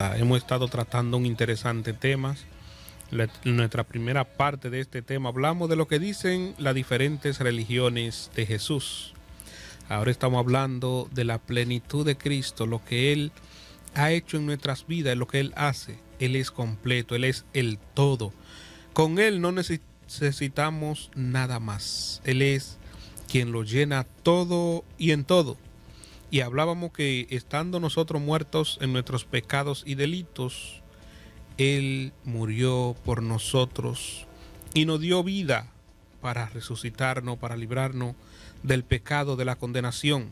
Hemos estado tratando un interesante tema. En nuestra primera parte de este tema hablamos de lo que dicen las diferentes religiones de Jesús. Ahora estamos hablando de la plenitud de Cristo, lo que Él ha hecho en nuestras vidas, lo que Él hace. Él es completo, Él es el todo. Con Él no necesitamos nada más. Él es quien lo llena todo y en todo. Y hablábamos que estando nosotros muertos en nuestros pecados y delitos, Él murió por nosotros y nos dio vida para resucitarnos, para librarnos del pecado, de la condenación.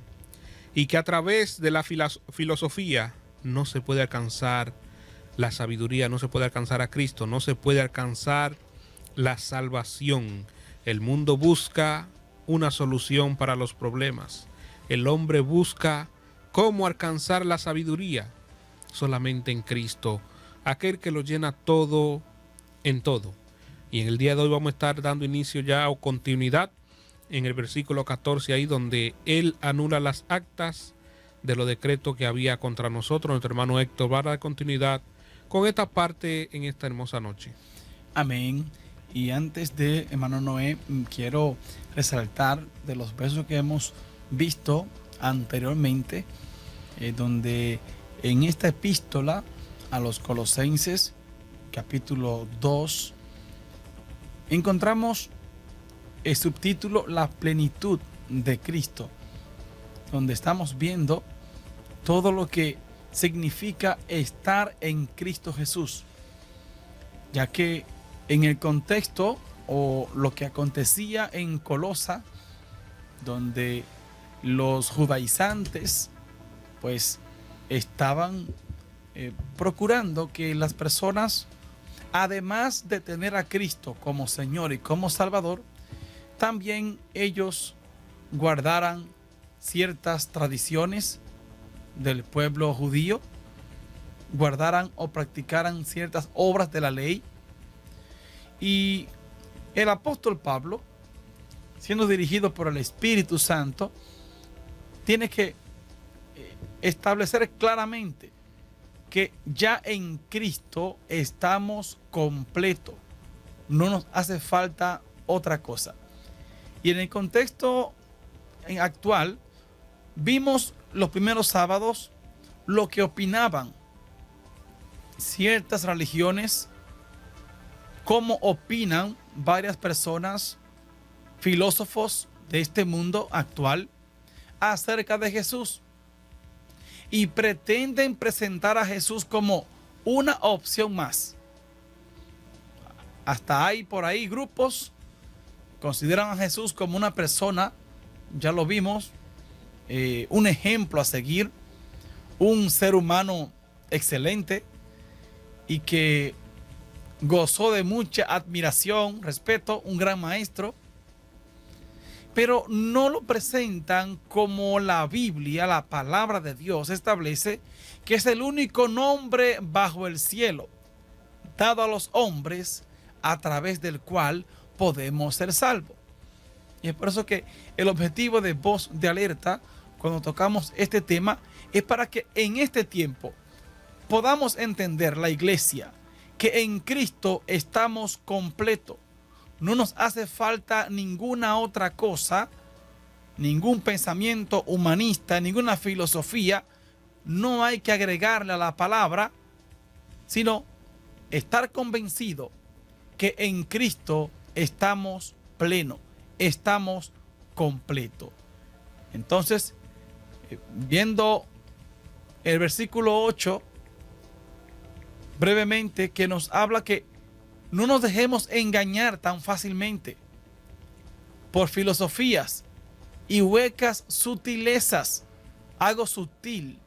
Y que a través de la filosofía no se puede alcanzar la sabiduría, no se puede alcanzar a Cristo, no se puede alcanzar la salvación. El mundo busca una solución para los problemas. El hombre busca cómo alcanzar la sabiduría. Solamente en Cristo, aquel que lo llena todo en todo. Y en el día de hoy vamos a estar dando inicio ya o continuidad en el versículo 14, ahí donde Él anula las actas de los decretos que había contra nosotros. Nuestro hermano Héctor va a dar continuidad con esta parte en esta hermosa noche. Amén. Y antes de hermano Noé, quiero resaltar de los versos que hemos visto anteriormente, donde en esta epístola a los Colosenses, capítulo 2, encontramos el subtítulo La plenitud de Cristo, donde estamos viendo todo lo que significa estar en Cristo Jesús, ya que en el contexto o lo que acontecía en Colosa, donde los judaizantes pues estaban procurando que las personas, además de tener a Cristo como Señor y como Salvador, también ellos guardaran ciertas tradiciones del pueblo judío, guardaran o practicaran ciertas obras de la ley. Y el apóstol Pablo, siendo dirigido por el Espíritu Santo, tiene que establecer claramente que ya en Cristo estamos completos. No nos hace falta otra cosa. Y en el contexto actual, vimos los primeros sábados lo que opinaban ciertas religiones, cómo opinan varias personas, filósofos de este mundo actual, acerca de Jesús, y pretenden presentar a Jesús como una opción más. Hasta hay por ahí grupos consideran a Jesús como una persona, ya lo vimos, un ejemplo a seguir, un ser humano excelente y que gozó de mucha admiración, respeto, un gran maestro, pero no lo presentan como la Biblia, la palabra de Dios, establece que es el único nombre bajo el cielo dado a los hombres a través del cual podemos ser salvos. Y es por eso que el objetivo de Voz de Alerta, cuando tocamos este tema, es para que en este tiempo podamos entender la iglesia, que en Cristo estamos completos. No nos hace falta ninguna otra cosa, ningún pensamiento humanista, ninguna filosofía. No hay que agregarle a la palabra, sino estar convencido que en Cristo estamos plenos, estamos completos. Entonces, viendo el versículo 8, brevemente, que nos habla que no nos dejemos engañar tan fácilmente por filosofías y huecas sutilezas, algo sutil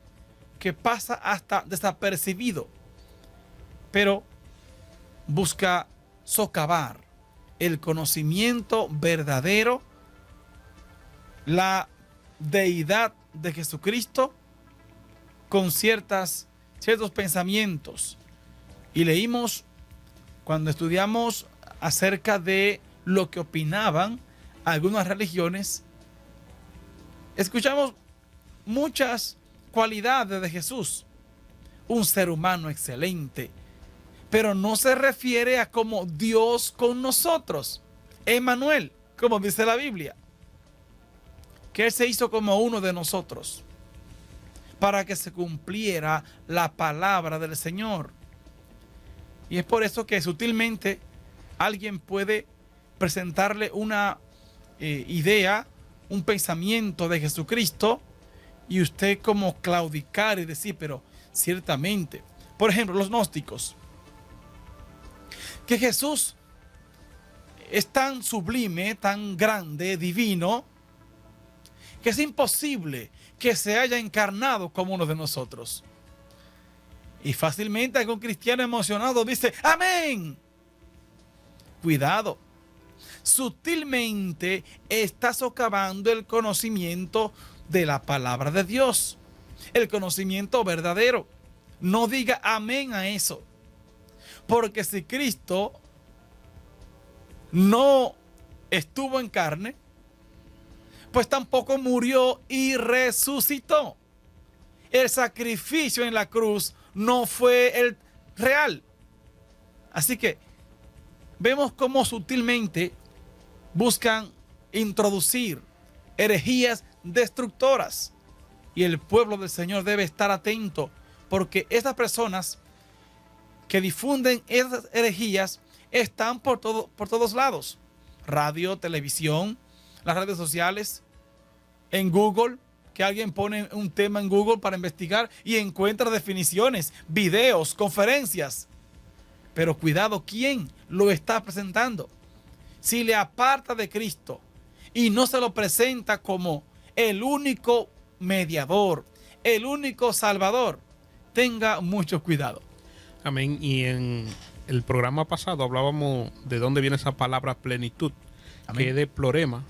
que pasa hasta desapercibido, pero busca socavar el conocimiento verdadero, la deidad de Jesucristo, con ciertos pensamientos. Y leímos, cuando estudiamos acerca de lo que opinaban algunas religiones, escuchamos muchas cualidades de Jesús, un ser humano excelente, pero no se refiere a como Dios con nosotros. Emmanuel, como dice la Biblia, que Él se hizo como uno de nosotros para que se cumpliera la palabra del Señor. Y es por eso que sutilmente alguien puede presentarle una idea, un pensamiento de Jesucristo, y usted como claudicar y decir, pero ciertamente, por ejemplo, los gnósticos, que Jesús es tan sublime, tan grande, divino, que es imposible que se haya encarnado como uno de nosotros. Y fácilmente algún cristiano emocionado dice, amén. Cuidado. Sutilmente está socavando el conocimiento de la palabra de Dios. El conocimiento verdadero. No diga amén a eso. Porque si Cristo no estuvo en carne, pues tampoco murió y resucitó. El sacrificio en la cruz no fue el real. Así que vemos cómo sutilmente buscan introducir herejías destructoras. Y el pueblo del Señor debe estar atento, porque esas personas que difunden esas herejías están por todos lados. Radio, televisión, las redes sociales, en Google, que alguien pone un tema en Google para investigar y encuentra definiciones, videos, conferencias. Pero cuidado, ¿quién lo está presentando? Si le aparta de Cristo y no se lo presenta como el único mediador, el único salvador, tenga mucho cuidado. Amén. Y en el programa pasado hablábamos de dónde viene esa palabra plenitud. Amén. Que es de plorema,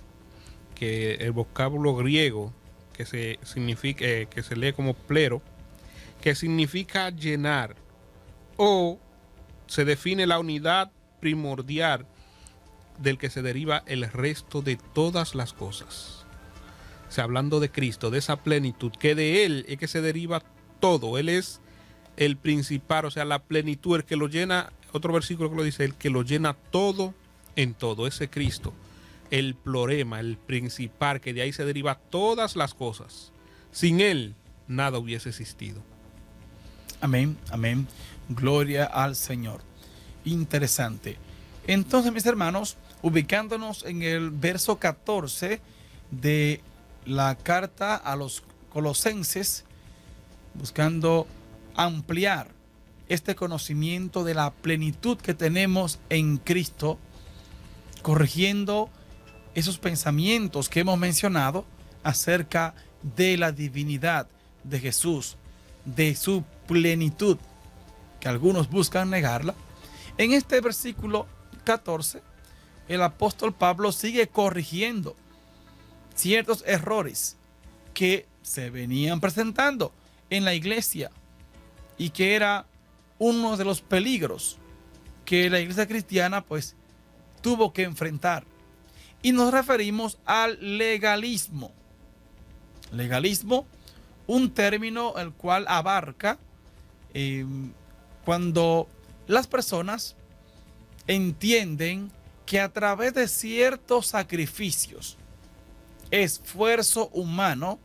que el vocablo griego que se lee como plero, que significa llenar, o se define la unidad primordial del que se deriva el resto de todas las cosas. O sea, hablando de Cristo, de esa plenitud, que de Él es que se deriva todo. Él es el principal, o sea, la plenitud, el que lo llena. Otro versículo que lo dice, el que lo llena todo en todo, ese Cristo. El plorema, el principal, que de ahí se deriva todas las cosas. Sin Él, nada hubiese existido. Amén, amén. Gloria al Señor. Interesante. Entonces, mis hermanos, ubicándonos en el verso 14 de la carta a los Colosenses, buscando ampliar este conocimiento de la plenitud que tenemos en Cristo, corrigiendo esos pensamientos que hemos mencionado acerca de la divinidad de Jesús, de su plenitud, que algunos buscan negarla. En este versículo 14, el apóstol Pablo sigue corrigiendo ciertos errores que se venían presentando en la iglesia y que era uno de los peligros que la iglesia cristiana pues tuvo que enfrentar. Y nos referimos al legalismo. Legalismo, un término el cual abarca cuando las personas entienden que a través de ciertos sacrificios, esfuerzo humano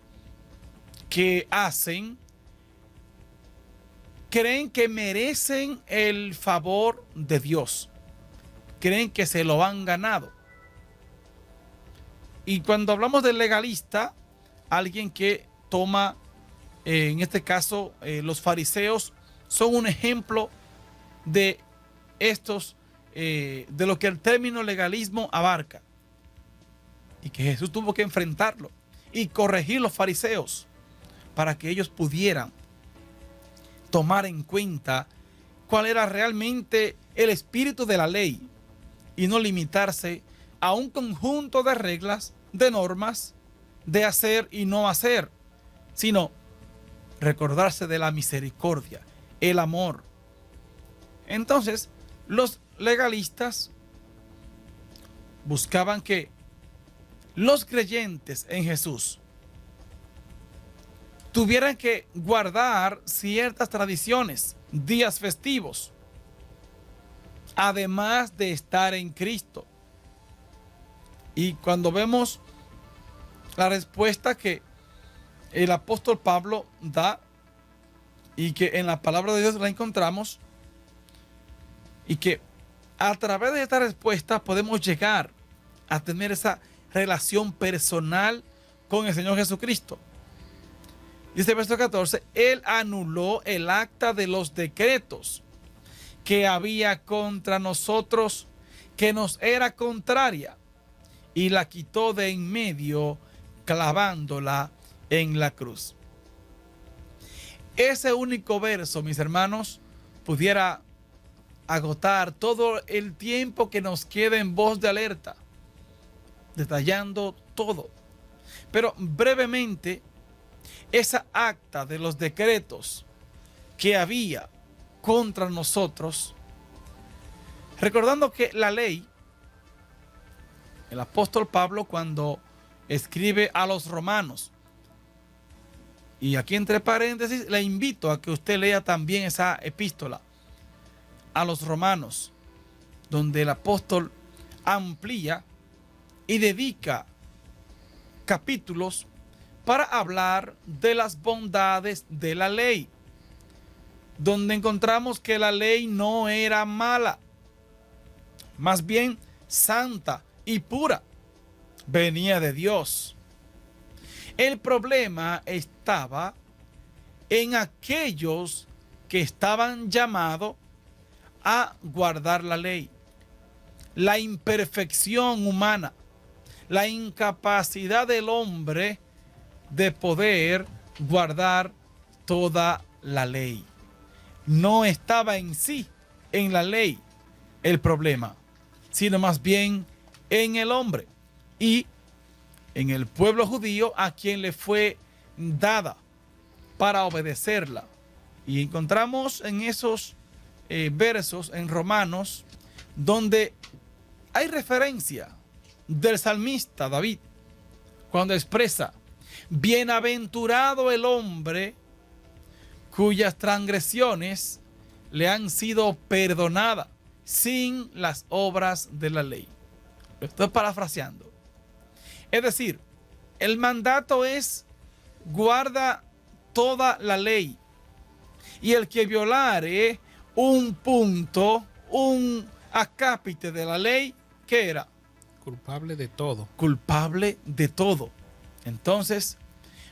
que hacen, creen que merecen el favor de Dios, creen que se lo han ganado. Y cuando hablamos de legalista, alguien que toma, en este caso, los fariseos son un ejemplo de estos, de lo que el término legalismo abarca. Y que Jesús tuvo que enfrentarlo y corregir los fariseos para que ellos pudieran tomar en cuenta cuál era realmente el espíritu de la ley y no limitarse a un conjunto de reglas, de normas, de hacer y no hacer, sino recordarse de la misericordia, el amor. Entonces, los legalistas buscaban que los creyentes en Jesús tuvieran que guardar ciertas tradiciones, días festivos, además de estar en Cristo. Y cuando vemos la respuesta que el apóstol Pablo da, y que en la palabra de Dios la encontramos, y que a través de esta respuesta podemos llegar a tener esa relación personal con el Señor Jesucristo. Dice el verso 14, Él anuló el acta de los decretos que había contra nosotros, que nos era contraria, y la quitó de en medio, clavándola en la cruz. Ese único verso, mis hermanos, pudiera agotar todo el tiempo que nos queda en voz de alerta, detallando todo. Pero brevemente, esa acta de los decretos que había contra nosotros, recordando que la ley, el apóstol Pablo cuando escribe a los romanos, y aquí entre paréntesis le invito a que usted lea también esa epístola a los romanos, donde el apóstol amplía y dedica capítulos para hablar de las bondades de la ley, donde encontramos que la ley no era mala, más bien santa y pura, venía de Dios. El problema estaba en aquellos que estaban llamados a guardar la ley, la imperfección humana, la incapacidad del hombre de poder guardar toda la ley. No estaba en sí, en la ley, el problema, sino más bien en el hombre y en el pueblo judío a quien le fue dada para obedecerla. Y encontramos en esos versos en Romanos donde hay referencia del salmista David cuando expresa: bienaventurado el hombre cuyas transgresiones le han sido perdonadas sin las obras de la ley. Lo estoy parafraseando. Es decir, el mandato es: guarda toda la ley. Y el que violare un punto, un acápite de la ley, ¿qué era? Culpable de todo. Culpable de todo. Entonces,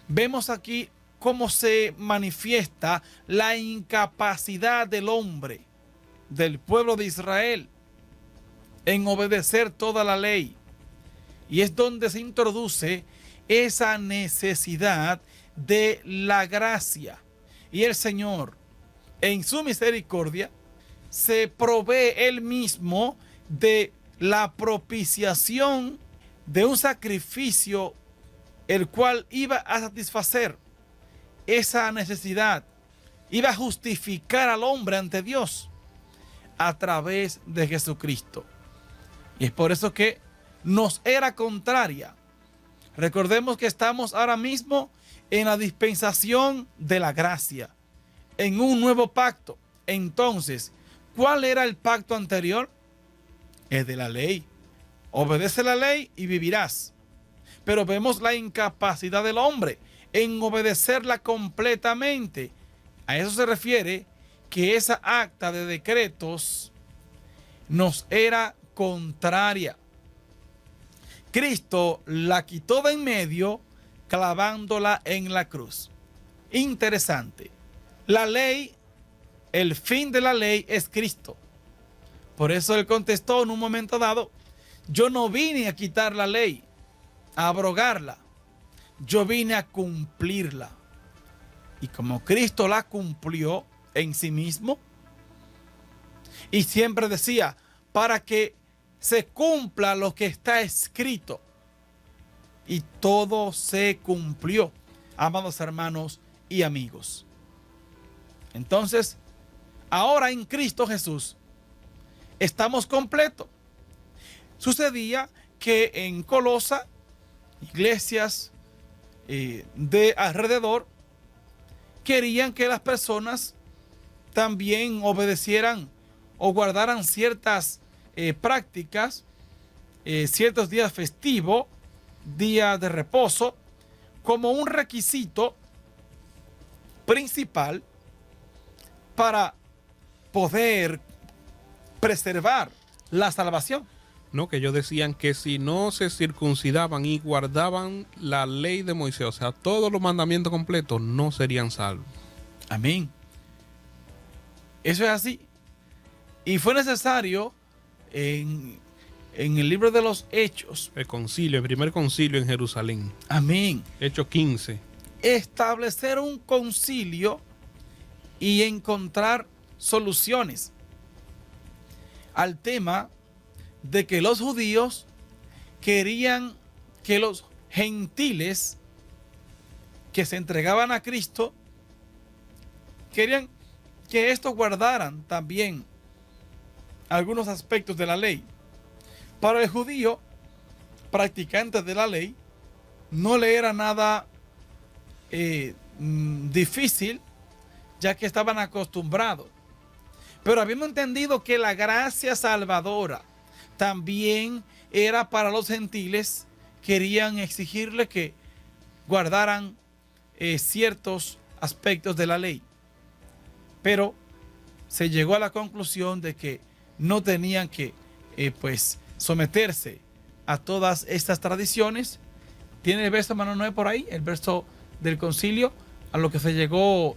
vemos aquí cómo se manifiesta la incapacidad del hombre, del pueblo de Israel, en obedecer toda la ley. Y es donde se introduce esa necesidad de la gracia. Y el Señor, en su misericordia, se provee Él mismo de la propiciación de un sacrificio el cual iba a satisfacer esa necesidad, iba a justificar al hombre ante Dios a través de Jesucristo. Y es por eso que nos era contraria. Recordemos que estamos ahora mismo en la dispensación de la gracia, en un nuevo pacto. Entonces, ¿cuál era el pacto anterior? El de la ley. Obedece la ley y vivirás. Pero vemos la incapacidad del hombre en obedecerla completamente. A eso se refiere que esa acta de decretos nos era contraria. Cristo la quitó de en medio, clavándola en la cruz. Interesante. La ley, el fin de la ley es Cristo. Por eso él contestó en un momento dado: yo no vine a quitar la ley, a abrogarla. Yo vine a cumplirla. Y como Cristo la cumplió en sí mismo, y siempre decía, para que se cumpla lo que está escrito. Y todo se cumplió, amados hermanos y amigos. Entonces, ahora en Cristo Jesús estamos completos. Sucedía que en Colosa, iglesias de alrededor querían que las personas también obedecieran o guardaran ciertas prácticas, ciertos días festivos, días de reposo, como un requisito principal para poder preservar la salvación. No, que ellos decían que si no se circuncidaban y guardaban la ley de Moisés, o sea, todos los mandamientos completos, no serían salvos. Amén. Eso es así. Y fue necesario en el libro de los Hechos. El concilio, el primer concilio en Jerusalén. Amén. Hechos 15. Establecer un concilio y encontrar soluciones al tema de que los judíos querían que los gentiles que se entregaban a Cristo, querían que estos guardaran también algunos aspectos de la ley. Para el judío, practicante de la ley, no le era nada difícil, ya que estaban acostumbrados. Pero habiendo entendido que la gracia salvadora también era para los gentiles, querían exigirle que guardaran ciertos aspectos de la ley. Pero se llegó a la conclusión de que no tenían que pues someterse a todas estas tradiciones. Tiene el verso, hermano Noé, por ahí, el verso del concilio, a lo que se llegó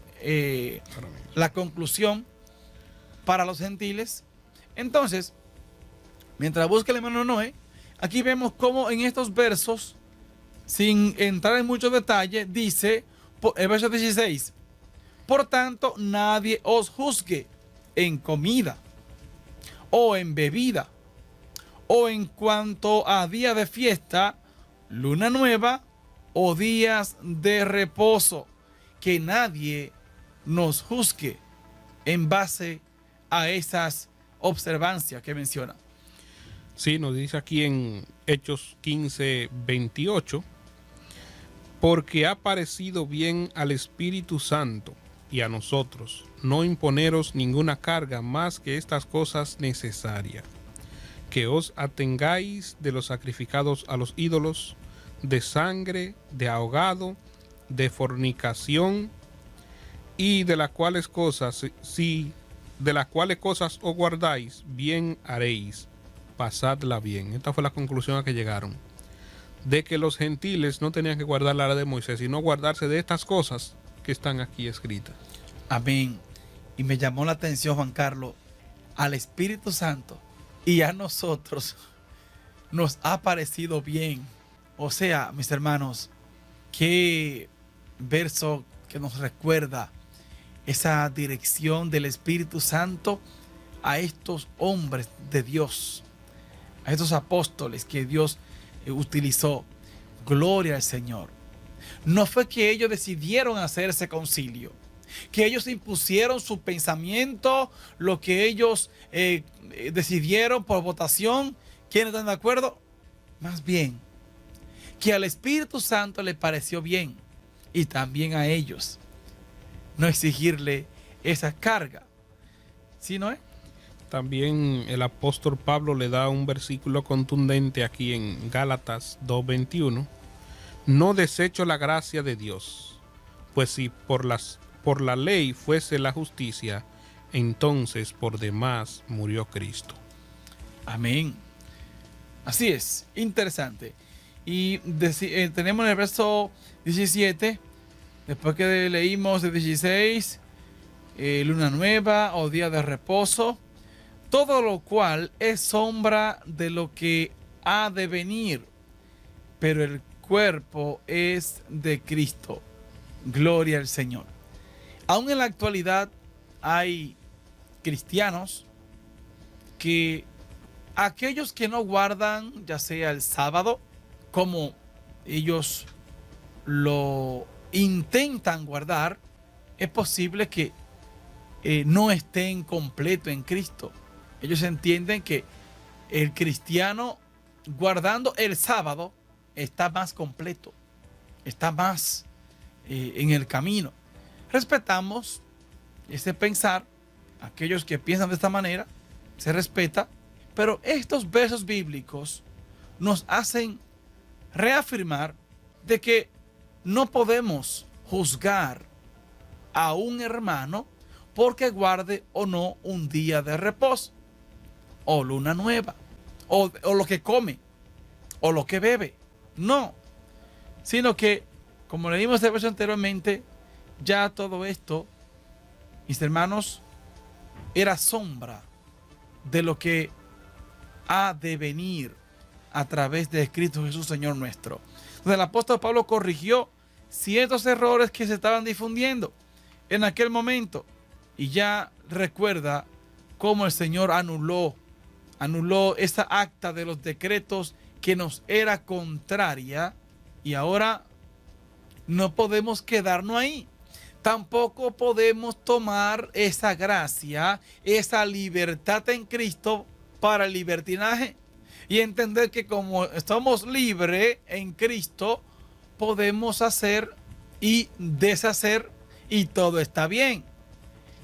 la conclusión para los gentiles. Entonces, mientras busca el hermano Noé, aquí vemos cómo en estos versos, sin entrar en muchos detalles, dice el verso 16: por tanto, nadie os juzgue en comida o en bebida o en cuanto a día de fiesta, luna nueva o días de reposo, que nadie nos juzgue en base a esas observancias que menciona. Sí, nos dice aquí en Hechos 15, 28, porque ha parecido bien al Espíritu Santo y a nosotros no imponeros ninguna carga más que estas cosas necesarias, que os atengáis de los sacrificados a los ídolos, de sangre, de ahogado, de fornicación, y de las cuales cosas, si de las cuales cosas os guardáis, bien haréis, pasadla bien. Esta fue la conclusión a que llegaron, de que los gentiles no tenían que guardar la ley de Moisés, sino guardarse de estas cosas que están aquí escritas. Amén. Y me llamó la atención, Juan Carlos, al Espíritu Santo y a nosotros nos ha parecido bien. O sea, mis hermanos, qué verso que nos recuerda esa dirección del Espíritu Santo a estos hombres de Dios, a estos apóstoles que Dios utilizó. Gloria al Señor. No fue que ellos decidieron hacer ese concilio, que ellos impusieron su pensamiento, lo que ellos decidieron por votación. ¿Quiénes están de acuerdo? Más bien, que al Espíritu Santo le pareció bien, y también a ellos, no exigirle esa carga. ¿Sí, no es? También el apóstol Pablo le da un versículo contundente aquí en Gálatas 2:21. No desecho la gracia de Dios, pues si por la ley fuese la justicia, entonces por demás murió Cristo. Amén. Así es, interesante. Y tenemos en el verso 17, después que leímos el 16, luna nueva o día de reposo, todo lo cual es sombra de lo que ha de venir, pero el cuerpo es de Cristo. Gloria al Señor. Aún en la actualidad hay cristianos que aquellos que no guardan, ya sea el sábado, como ellos lo intentan guardar, es posible que no estén completo en Cristo. Ellos entienden que el cristiano guardando el sábado está más completo, está más en el camino. respetamos ese pensar, aquellos que piensan de esta manera, se respeta, pero estos versos bíblicos nos hacen reafirmar de que no podemos juzgar a un hermano porque guarde o no un día de reposo, o luna nueva, o lo que come, o lo que bebe. No, sino que, como leímos el verso anteriormente, ya todo esto, mis hermanos, era sombra de lo que ha de venir a través de Cristo Jesús, Señor nuestro. Entonces el apóstol Pablo corrigió ciertos errores que se estaban difundiendo en aquel momento y ya recuerda cómo el Señor anuló esa acta de los decretos que nos era contraria, y ahora no podemos quedarnos ahí. Tampoco podemos tomar esa gracia, esa libertad en Cristo para el libertinaje y entender que como estamos libres en Cristo, podemos hacer y deshacer y todo está bien.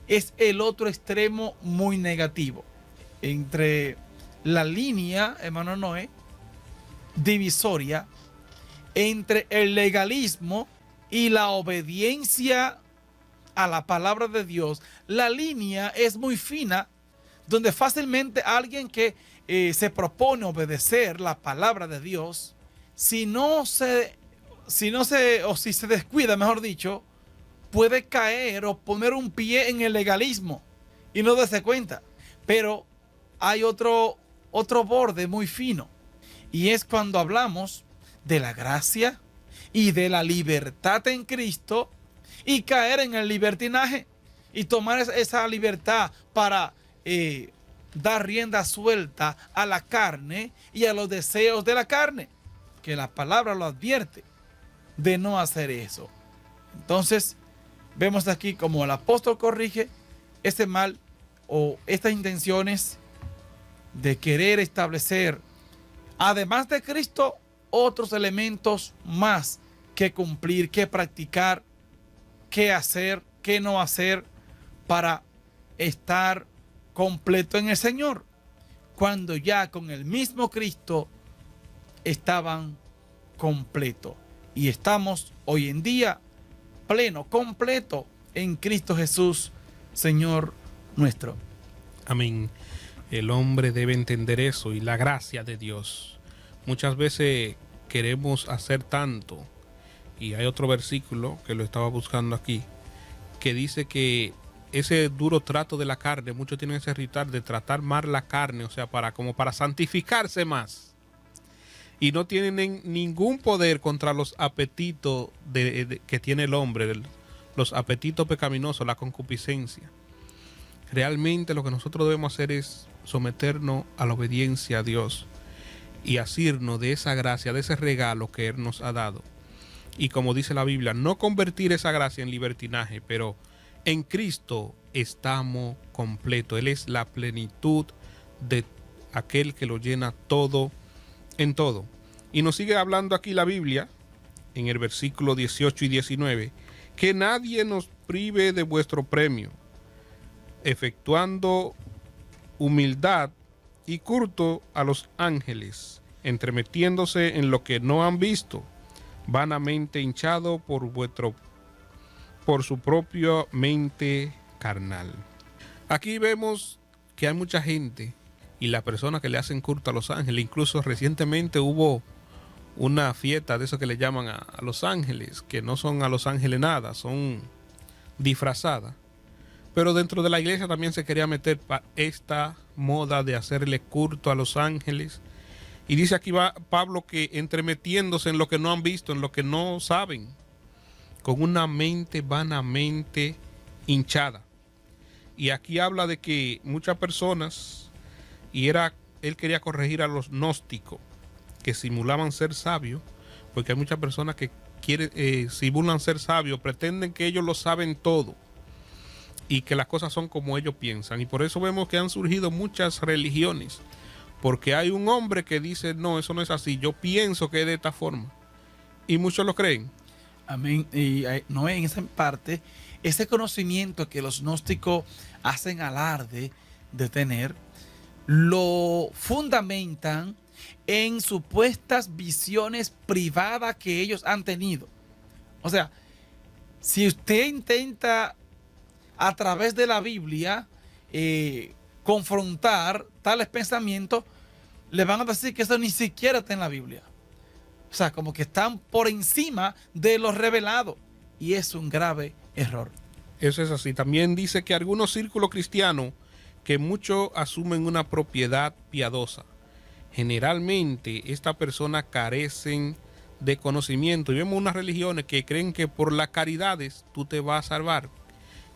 Es el otro extremo muy negativo entre la línea, hermano Noé, divisoria entre el legalismo y la obediencia a la palabra de Dios. La línea es muy fina, donde fácilmente alguien que se propone obedecer la palabra de Dios, si se descuida, mejor dicho, puede caer o poner un pie en el legalismo y no darse cuenta. Pero hay otro borde muy fino, y es cuando hablamos de la gracia y de la libertad en Cristo y caer en el libertinaje y tomar esa libertad para dar rienda suelta a la carne y a los deseos de la carne, que la palabra lo advierte de no hacer eso. Entonces vemos aquí como el apóstol corrige ese mal o estas intenciones de querer establecer, además de Cristo, otros elementos más que cumplir, que practicar, que hacer, que no hacer para estar completo en el Señor, cuando ya con el mismo Cristo estaban completos. Y estamos hoy en día pleno, completo en Cristo Jesús, Señor nuestro. Amén. El hombre debe entender eso y la gracia de Dios. Muchas veces queremos hacer tanto, y hay otro versículo que lo estaba buscando aquí, que dice que ese duro trato de la carne, muchos tienen ese ritual de tratar más la carne, o sea, como para santificarse más, y no tienen ningún poder contra los apetitos que tiene el hombre, los apetitos pecaminosos, la concupiscencia. Realmente lo que nosotros debemos hacer es someternos a la obediencia a Dios y asirnos de esa gracia, de ese regalo que Él nos ha dado. Y como dice la Biblia, no convertir esa gracia en libertinaje, pero en Cristo estamos completos. Él es la plenitud de aquel que lo llena todo en todo. Y nos sigue hablando aquí la Biblia, en el versículo 18 y 19, que nadie nos prive de vuestro premio, efectuando humildad y culto a los ángeles, entremetiéndose en lo que no han visto, vanamente hinchado por su propia mente carnal. Aquí vemos que hay mucha gente y las personas que le hacen culto a los ángeles. Incluso recientemente hubo una fiesta de eso que le llaman a los ángeles, que no son a los ángeles nada, son disfrazadas. Pero dentro de la iglesia también se quería meter esta moda de hacerle culto a los ángeles. Y dice aquí Pablo que entremetiéndose en lo que no han visto, en lo que no saben, con una mente vanamente hinchada. Y aquí habla de que muchas personas, él quería corregir a los gnósticos, que simulaban ser sabios, porque hay muchas personas que simulan ser sabios, pretenden que ellos lo saben todo y que las cosas son como ellos piensan. Y por eso vemos que han surgido muchas religiones, porque hay un hombre que dice, no, eso no es así, yo pienso que es de esta forma, y muchos lo creen. Amén. Y no, en esa parte ese conocimiento que los gnósticos hacen alarde de tener, lo fundamentan en supuestas visiones privadas que ellos han tenido. O sea, si usted intenta a través de la Biblia confrontar tales pensamientos, le van a decir que eso ni siquiera está en la Biblia. O sea, como que están por encima de lo revelado. Y es un grave error. Eso es así. También dice que algunos círculos cristianos que muchos asumen una propiedad piadosa. Generalmente estas personas carecen de conocimiento. Y vemos unas religiones que creen que por las caridades tú te vas a salvar.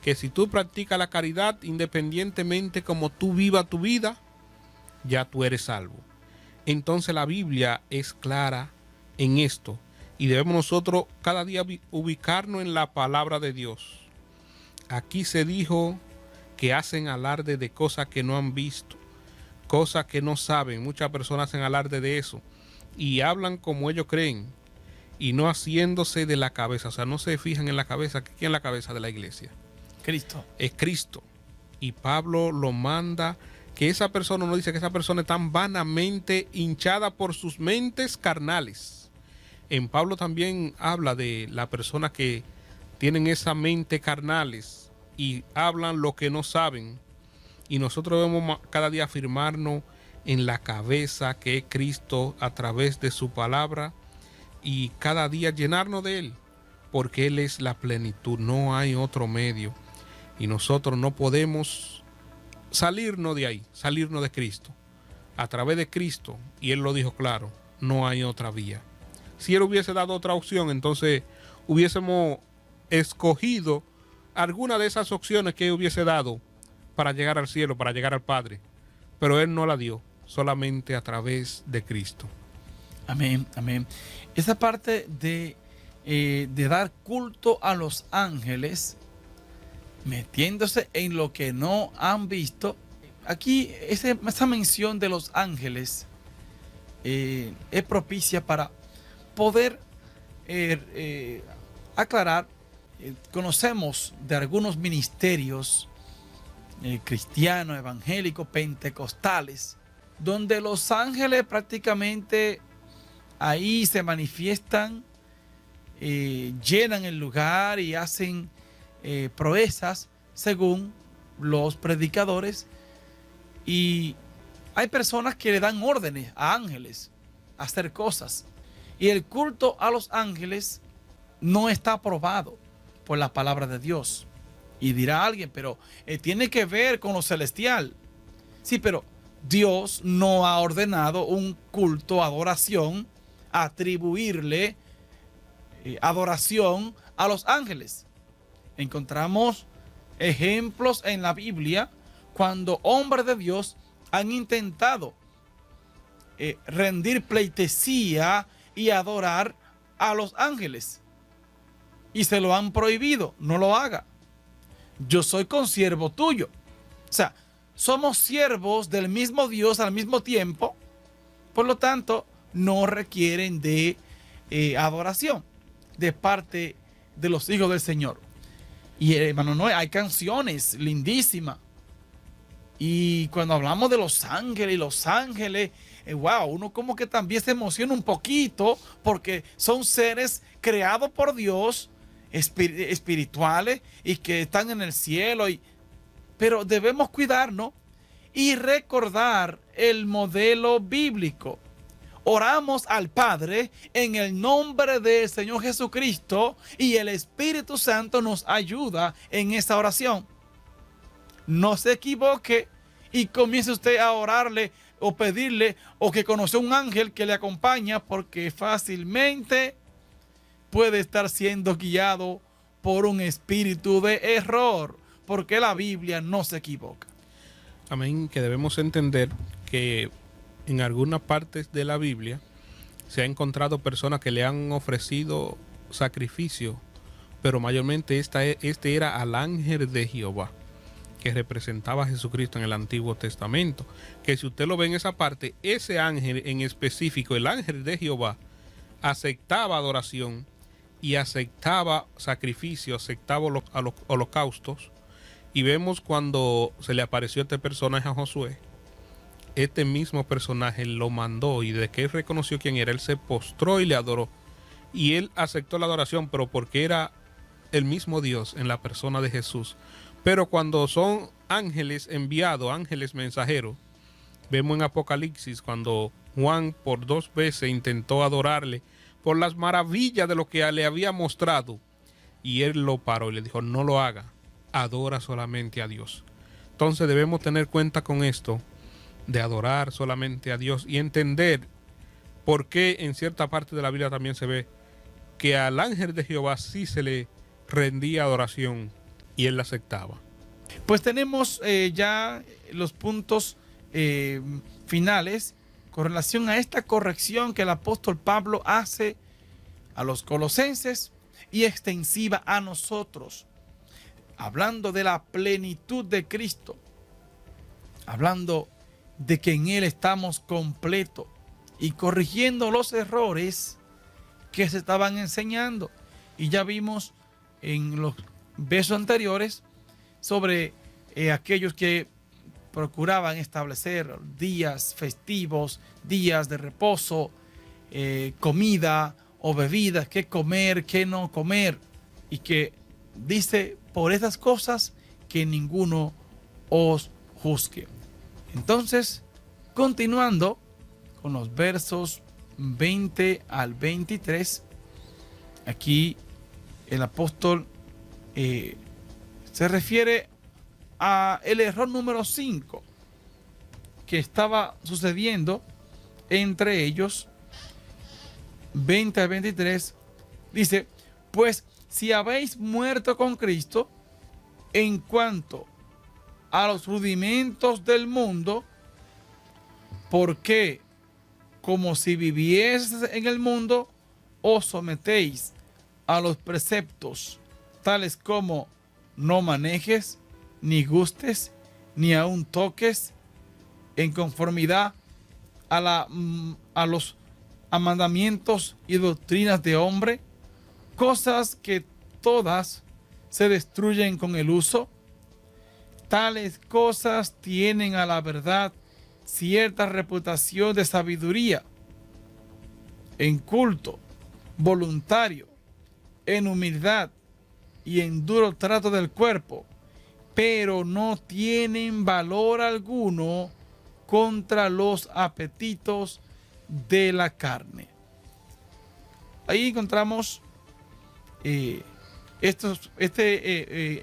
Que si tú practicas la caridad, independientemente como tú vivas tu vida, ya tú eres salvo. Entonces la Biblia es clara en esto. Y debemos nosotros cada día ubicarnos en la palabra de Dios. Aquí se dijo que hacen alarde de cosas que no han visto, cosas que no saben. Muchas personas hacen alarde de eso y hablan como ellos creen y no haciéndose de la cabeza. O sea, no se fijan en la cabeza. ¿Quién es la cabeza de la iglesia? Cristo. Es Cristo. Y Pablo lo manda, que esa persona, no dice que esa persona es tan vanamente hinchada por sus mentes carnales. En Pablo también habla de las personas que tienen esa mente carnales y hablan lo que no saben. Y nosotros debemos cada día afirmarnos en la cabeza que es Cristo a través de su palabra y cada día llenarnos de Él, porque Él es la plenitud, no hay otro medio. Y nosotros no podemos salirnos de ahí, salirnos de Cristo. A través de Cristo, y Él lo dijo claro, no hay otra vía. Si Él hubiese dado otra opción, entonces hubiésemos escogido alguna de esas opciones que Él hubiese dado para llegar al cielo, para llegar al Padre. Pero Él no la dio, solamente a través de Cristo. Amén, amén. Esa parte de dar culto a los ángeles, metiéndose en lo que no han visto. Aquí esa mención de los ángeles es propicia para poder aclarar. Conocemos de algunos ministerios cristianos, evangélicos, pentecostales, donde los ángeles prácticamente ahí se manifiestan, llenan el lugar y hacen proezas según los predicadores, y hay personas que le dan órdenes a ángeles a hacer cosas, y el culto a los ángeles no está aprobado por la palabra de Dios. Y dirá alguien, pero tiene que ver con lo celestial. Sí, pero Dios no ha ordenado un culto, adoración, atribuirle adoración a los ángeles. Encontramos ejemplos en la Biblia cuando hombres de Dios han intentado rendir pleitesía y adorar a los ángeles, y se lo han prohibido. No lo haga. Yo soy consiervo tuyo. O sea, somos siervos del mismo Dios al mismo tiempo. Por lo tanto, no requieren de adoración de parte de los hijos del Señor. Y hermano Noé, hay canciones lindísimas. Y cuando hablamos de los ángeles, wow, uno como que también se emociona un poquito, porque son seres creados por Dios, espirituales, y que están en el cielo. Pero debemos cuidarnos y recordar el modelo bíblico. Oramos al Padre en el nombre del Señor Jesucristo, y el Espíritu Santo nos ayuda en esa oración. No se equivoque y comience usted a orarle o pedirle, o que conoce un ángel que le acompaña, porque fácilmente puede estar siendo guiado por un espíritu de error, porque la Biblia no se equivoca. Amén, que debemos entender que en algunas partes de la Biblia se ha encontrado personas que le han ofrecido sacrificio, pero mayormente este era al ángel de Jehová, que representaba a Jesucristo en el Antiguo Testamento. Que si usted lo ve en esa parte, ese ángel en específico, el ángel de Jehová, aceptaba adoración y aceptaba sacrificios, aceptaba a los holocaustos. Y vemos cuando se le apareció este personaje a Josué, este mismo personaje lo mandó, y de que él reconoció quién era, él se postró y le adoró. Y él aceptó la adoración, pero porque era el mismo Dios en la persona de Jesús. Pero cuando son ángeles enviados, ángeles mensajeros, vemos en Apocalipsis cuando Juan por 2 veces intentó adorarle por las maravillas de lo que le había mostrado, y él lo paró y le dijo: no lo haga, adora solamente a Dios. Entonces debemos tener cuenta con esto, de adorar solamente a Dios, y entender por qué en cierta parte de la Biblia también se ve que al ángel de Jehová sí se le rendía adoración y él la aceptaba. Pues tenemos ya los puntos finales con relación a esta corrección que el apóstol Pablo hace a los colosenses y extensiva a nosotros, hablando de la plenitud de Cristo, hablando de que en Él estamos completos y corrigiendo los errores que se estaban enseñando. Y ya vimos en los versos anteriores sobre aquellos que procuraban establecer días festivos, días de reposo, comida o bebidas, qué comer, qué no comer, y que dice: por estas cosas que ninguno os juzgue. Entonces, continuando con los versos 20 al 23, aquí el apóstol se refiere a el error número 5 que estaba sucediendo entre ellos. 20 al 23 dice: pues si habéis muerto con Cristo en cuanto a los rudimentos del mundo, ¿por qué, como si vivieseis en el mundo, os sometéis a los preceptos tales como no manejes, ni gustes, ni aun toques, en conformidad a los mandamientos y doctrinas de hombre, cosas que todas se destruyen con el uso? Tales cosas tienen a la verdad cierta reputación de sabiduría, en culto, voluntario, en humildad y en duro trato del cuerpo, pero no tienen valor alguno contra los apetitos de la carne. Ahí encontramos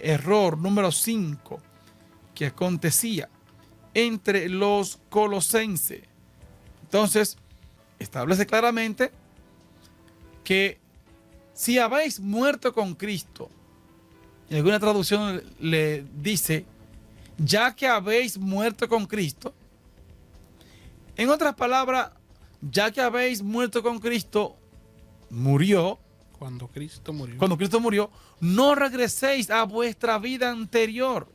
error número 5 que acontecía entre los colosenses. Entonces, establece claramente que si habéis muerto con Cristo, en alguna traducción le dice: ya que habéis muerto con Cristo. En otras palabras, ya que habéis muerto con Cristo, murió. Cuando Cristo murió, no regreséis a vuestra vida anterior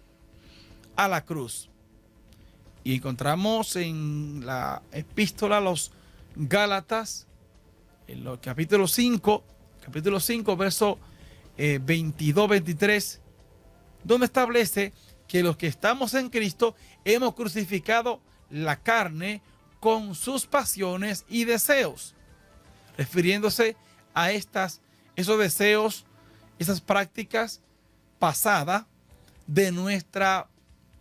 a la cruz. Y encontramos en la epístola a los Gálatas, en el capítulo 5, verso 22-23, donde establece que los que estamos en Cristo hemos crucificado la carne con sus pasiones y deseos, refiriéndose a esos deseos, esas prácticas pasadas de nuestra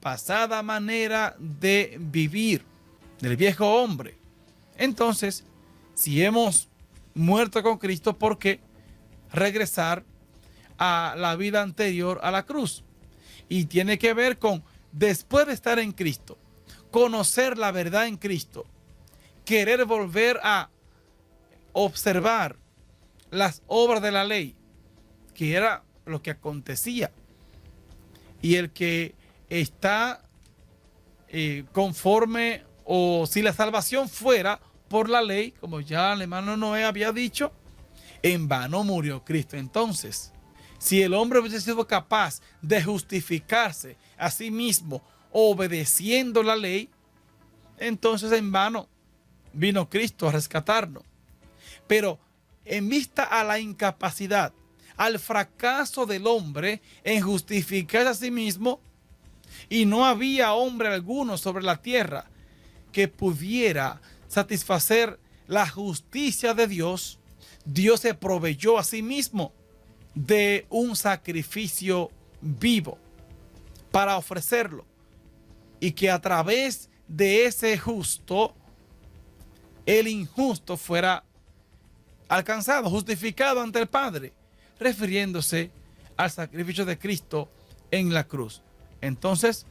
pasada manera de vivir, del viejo hombre. Entonces, si hemos muerto con Cristo, ¿por qué regresar a la vida anterior a la cruz? Y tiene que ver con, después de estar en Cristo, conocer la verdad en Cristo, querer volver a observar las obras de la ley, que era lo que acontecía. Y el que está conforme, o si la salvación fuera por la ley, como ya el hermano Noé había dicho, en vano murió Cristo. Entonces, si el hombre hubiese sido capaz de justificarse a sí mismo obedeciendo la ley, entonces en vano vino Cristo a rescatarnos. Pero en vista a la incapacidad, al fracaso del hombre en justificarse a sí mismo, y no había hombre alguno sobre la tierra que pudiera satisfacer la justicia de Dios, Dios se proveyó a sí mismo de un sacrificio vivo para ofrecerlo, y que a través de ese justo, el injusto fuera alcanzado, justificado ante el Padre, refiriéndose al sacrificio de Cristo en la cruz. Entonces,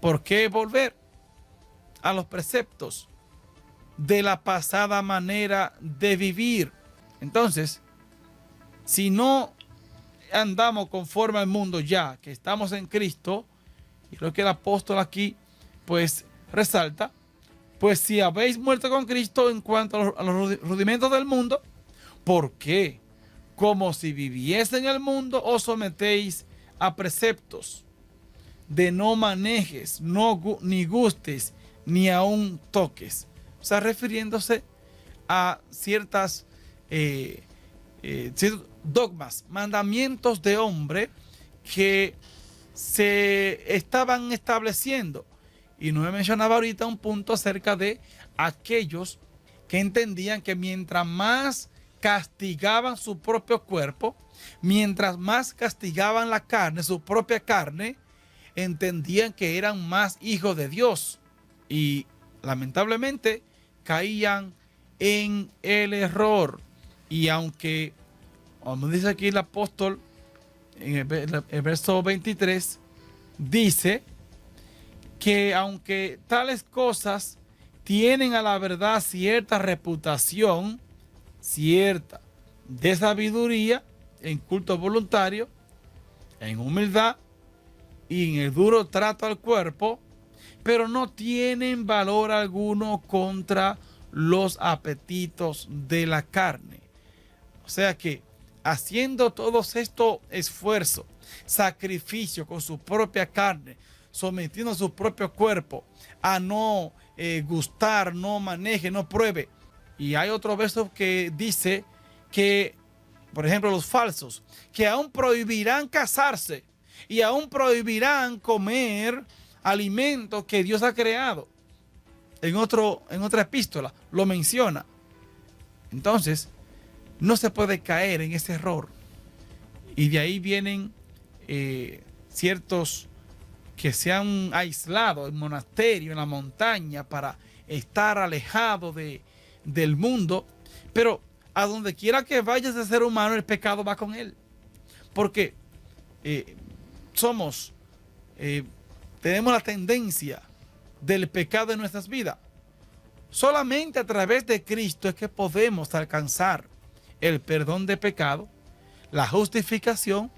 ¿por qué volver a los preceptos de la pasada manera de vivir? Entonces, si no andamos conforme al mundo ya que estamos en Cristo, y creo que el apóstol aquí pues resalta, pues si habéis muerto con Cristo en cuanto a los rudimentos del mundo, ¿por qué? Como si viviese en el mundo, os sometéis a preceptos de no manejes, ni gustes, ni aun toques. O sea, refiriéndose a ciertos dogmas, mandamientos de hombre que se estaban estableciendo. Y no me mencionaba ahorita un punto acerca de aquellos que entendían que mientras más castigaban su propio cuerpo, mientras más castigaban la carne, su propia carne, entendían que eran más hijos de Dios. Y lamentablemente caían en el error. Y aunque, como dice aquí el apóstol en el verso 23, dice que aunque tales cosas tienen a la verdad cierta reputación, cierta de sabiduría, en culto voluntario, en humildad y en el duro trato al cuerpo, pero no tienen valor alguno contra los apetitos de la carne. O sea que haciendo todos estos esfuerzos, sacrificio con su propia carne, sometiendo a su propio cuerpo a no gustar, no maneje, no pruebe. Y hay otro verso que dice que, por ejemplo, los falsos, que aún prohibirán casarse y aún prohibirán comer alimentos que Dios ha creado. En otra epístola lo menciona. Entonces, no se puede caer en ese error. Y de ahí vienen ciertos que se han aislado en monasterio, en la montaña, para estar alejados del mundo. Pero a donde quiera que vaya ese ser humano, el pecado va con él. Porque tenemos la tendencia del pecado en nuestras vidas. Solamente a través de Cristo es que podemos alcanzar el perdón de pecado, la justificación,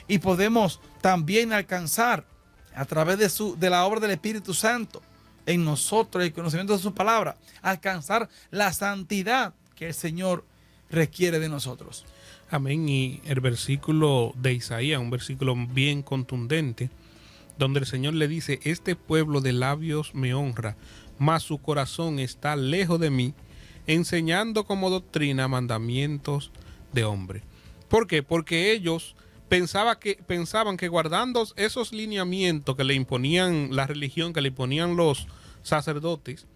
y podemos también alcanzar a través de la obra del Espíritu Santo en nosotros, el conocimiento de su palabra, alcanzar la santidad que el Señor requiere de nosotros. Amén. Y el versículo de Isaías, un versículo bien contundente, donde el Señor le dice: este pueblo de labios me honra, mas su corazón está lejos de mí, enseñando como doctrina mandamientos de hombre. ¿Por qué? Porque ellos pensaban que guardando esos lineamientos que le imponían la religión, que le imponían los sacerdotes,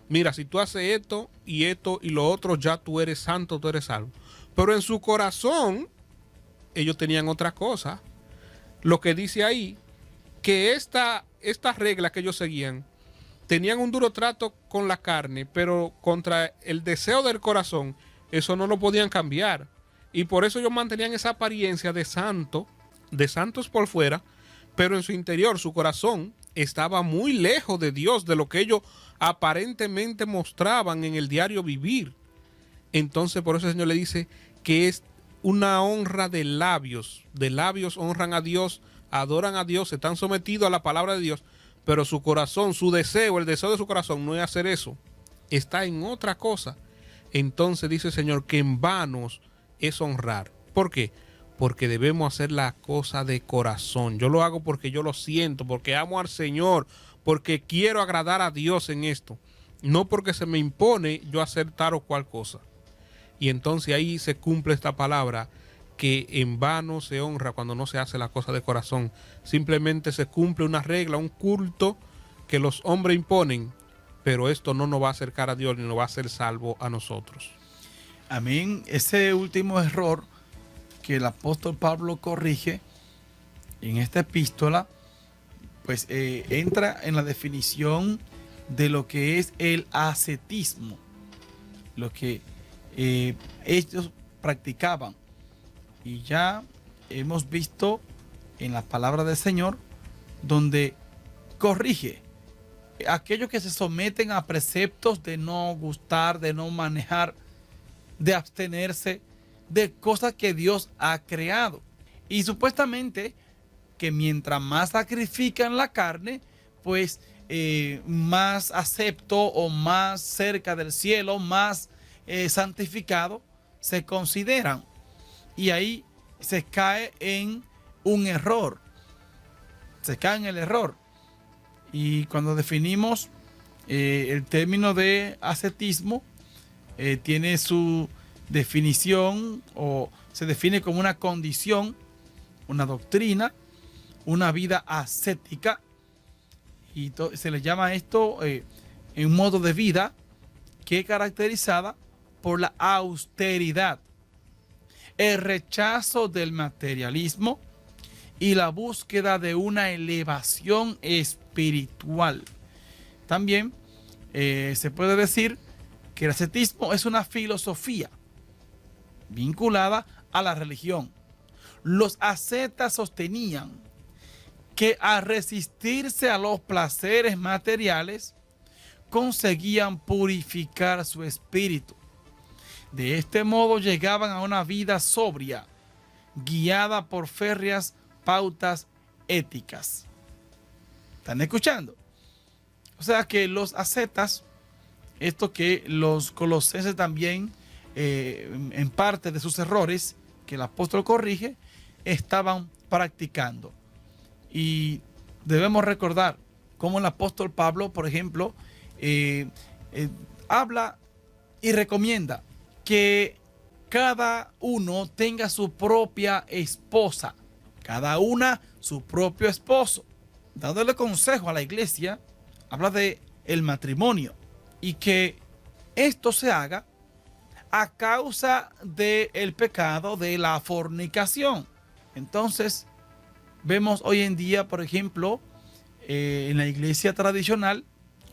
mira, si tú haces esto y lo otro, ya tú eres santo, tú eres salvo. Pero en su corazón ellos tenían otra cosa. Lo que dice ahí, que estas reglas que ellos seguían tenían un duro trato con la carne, pero contra el deseo del corazón, eso no lo podían cambiar. Y por eso ellos mantenían esa apariencia de santos por fuera, pero en su interior, su corazón estaba muy lejos de Dios, de lo que ellos aparentemente mostraban en el diario vivir. Entonces, por eso el Señor le dice que es una honra de labios honran a Dios, adoran a Dios, están sometidos a la palabra de Dios, pero su corazón, su deseo, el deseo de su corazón no es hacer eso, está en otra cosa. Entonces dice el Señor que en vanos es honrar. ¿Por qué? Porque debemos hacer la cosa de corazón. Yo lo hago porque yo lo siento, porque amo al Señor, porque quiero agradar a Dios en esto, no porque se me impone yo hacer tal o cual cosa. Y entonces ahí se cumple esta palabra, que en vano se honra cuando no se hace la cosa de corazón. Simplemente se cumple una regla, un culto que los hombres imponen, pero esto no nos va a acercar a Dios ni nos va a hacer salvo a nosotros. Amén. Ese último error que el apóstol Pablo corrige en esta epístola, pues entra en la definición de lo que es el ascetismo, lo que ellos practicaban. Y ya hemos visto en la palabra del Señor donde corrige aquellos que se someten a preceptos de no gustar, de no manejar, de abstenerse de cosas que Dios ha creado. Y supuestamente que mientras más sacrifican la carne, pues más acepto o más cerca del cielo, más santificado se consideran. Y ahí se cae en un error. Se cae en el error. Y cuando definimos el término de ascetismo, tiene su definición, o se define como una condición, una doctrina, una vida ascética, y se le llama esto un modo de vida que es caracterizada por la austeridad, el rechazo del materialismo y la búsqueda de una elevación espiritual. También se puede decir que el ascetismo es una filosofía vinculada a la religión. Los ascetas sostenían que al resistirse a los placeres materiales conseguían purificar su espíritu. De este modo llegaban a una vida sobria, guiada por férreas pautas éticas. ¿Están escuchando? O sea que los ascetas, esto que los colosenses también, en parte de sus errores que el apóstol corrige, estaban practicando. Y debemos recordar cómo el apóstol Pablo, por ejemplo, habla y recomienda que cada uno tenga su propia esposa, cada una su propio esposo. Dándole consejo a la iglesia, habla de el matrimonio y que esto se haga a causa del pecado de la fornicación. Entonces, vemos hoy en día, por ejemplo, en la iglesia tradicional,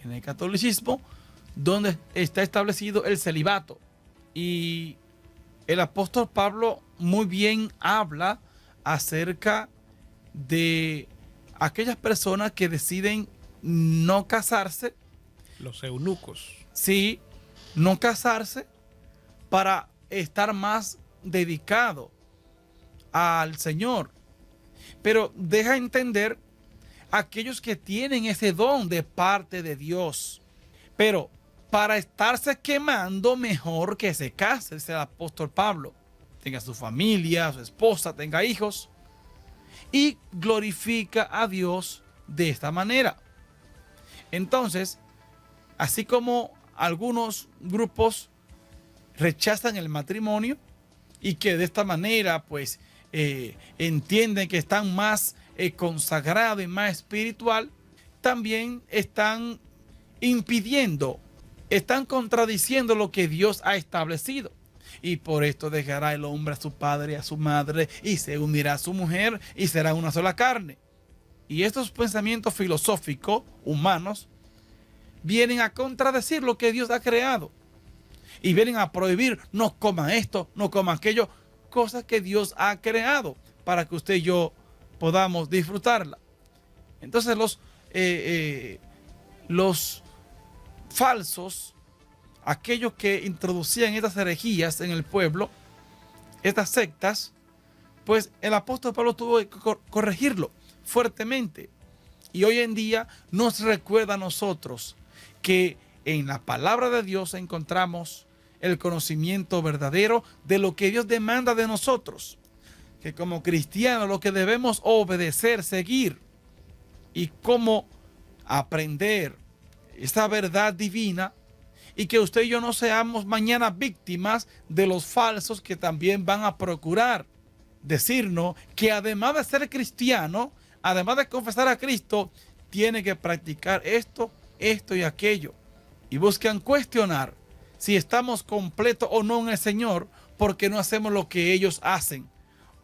en el catolicismo, donde está establecido el celibato. Y el apóstol Pablo muy bien habla acerca de aquellas personas que deciden no casarse. Los eunucos. Sí, no casarse para estar más dedicado al Señor. Pero deja entender aquellos que tienen ese don de parte de Dios. Pero para estarse quemando, mejor que se case, dice el apóstol Pablo. Tenga su familia, su esposa, tenga hijos. Y glorifica a Dios de esta manera. Entonces, así como algunos grupos rechazan el matrimonio y que de esta manera pues entienden que están más consagrados y más espiritual, también están impidiendo, están contradiciendo lo que Dios ha establecido. Y por esto dejará el hombre a su padre y a su madre y se unirá a su mujer y será una sola carne. Y estos pensamientos filosóficos humanos vienen a contradecir lo que Dios ha creado. Y vienen a prohibir, no coman esto, no coman aquello, cosas que Dios ha creado para que usted y yo podamos disfrutarla. Entonces los falsos, aquellos que introducían estas herejías en el pueblo, estas sectas, pues el apóstol Pablo tuvo que corregirlo fuertemente. Y hoy en día nos recuerda a nosotros que en la palabra de Dios encontramos el conocimiento verdadero de lo que Dios demanda de nosotros. Que como cristianos lo que debemos obedecer, seguir y cómo aprender esta verdad divina y que usted y yo no seamos mañana víctimas de los falsos que también van a procurar decirnos que además de ser cristiano, además de confesar a Cristo, tiene que practicar esto, esto y aquello. Y buscan cuestionar si estamos completos o no en el Señor porque no hacemos lo que ellos hacen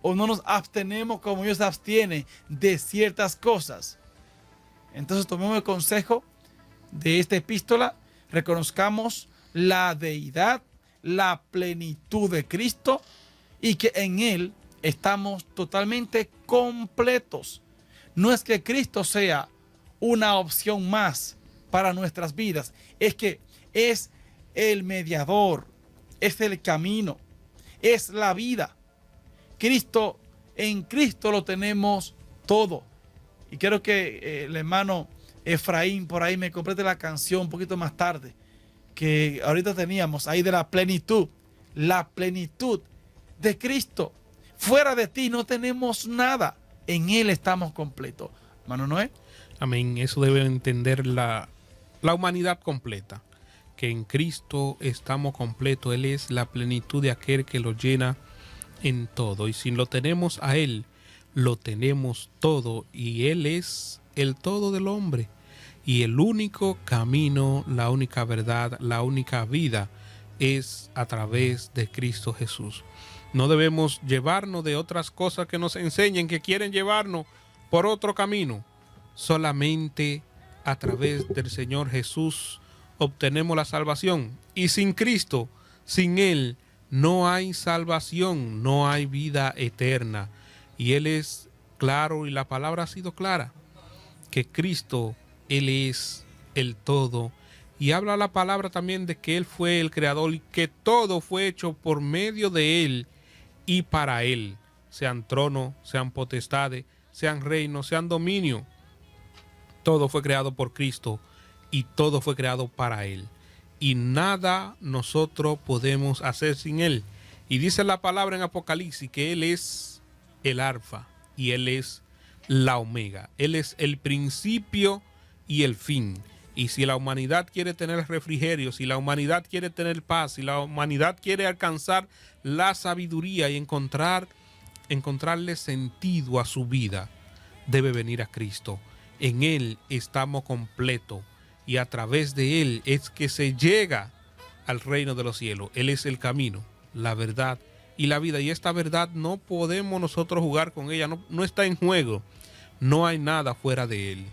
o no nos abstenemos como ellos se abstienen de ciertas cosas. Entonces tomemos el consejo de esta epístola, reconozcamos la deidad, la plenitud de Cristo y que en Él estamos totalmente completos. No es que Cristo sea una opción más para nuestras vidas, es que es el mediador, es el camino, es la vida. Cristo, en Cristo lo tenemos todo. Y quiero que el hermano Efraín por ahí me complete la canción un poquito más tarde, que ahorita teníamos ahí de la plenitud de Cristo. Fuera de ti no tenemos nada, en Él estamos completos. Hermano Noé. Amén. Eso debe entender la humanidad completa, que en Cristo estamos completos. Él es la plenitud de aquel que lo llena en todo. Y si lo tenemos a Él, lo tenemos todo. Y Él es el todo del hombre. Y el único camino, la única verdad, la única vida es a través de Cristo Jesús. No debemos llevarnos de otras cosas que nos enseñen, que quieren llevarnos por otro camino. Solamente a través del Señor Jesús obtenemos la salvación. Y sin Cristo, sin Él, no hay salvación, no hay vida eterna. Y Él es claro y la palabra ha sido clara, que Cristo, Él es el todo. Y habla la palabra también de que Él fue el creador y que todo fue hecho por medio de Él y para Él. Sean tronos, sean potestades, sean reinos, sean dominios. Todo fue creado por Cristo y todo fue creado para Él. Y nada nosotros podemos hacer sin Él. Y dice la palabra en Apocalipsis que Él es el alfa y Él es la omega. Él es el principio y el fin. Y si la humanidad quiere tener refrigerio, si la humanidad quiere tener paz, si la humanidad quiere alcanzar la sabiduría y encontrarle sentido a su vida, debe venir a Cristo. En Él estamos completos y a través de Él es que se llega al reino de los cielos. Él es el camino, la verdad y la vida. Y esta verdad no podemos nosotros jugar con ella, no está en juego. No hay nada fuera de Él.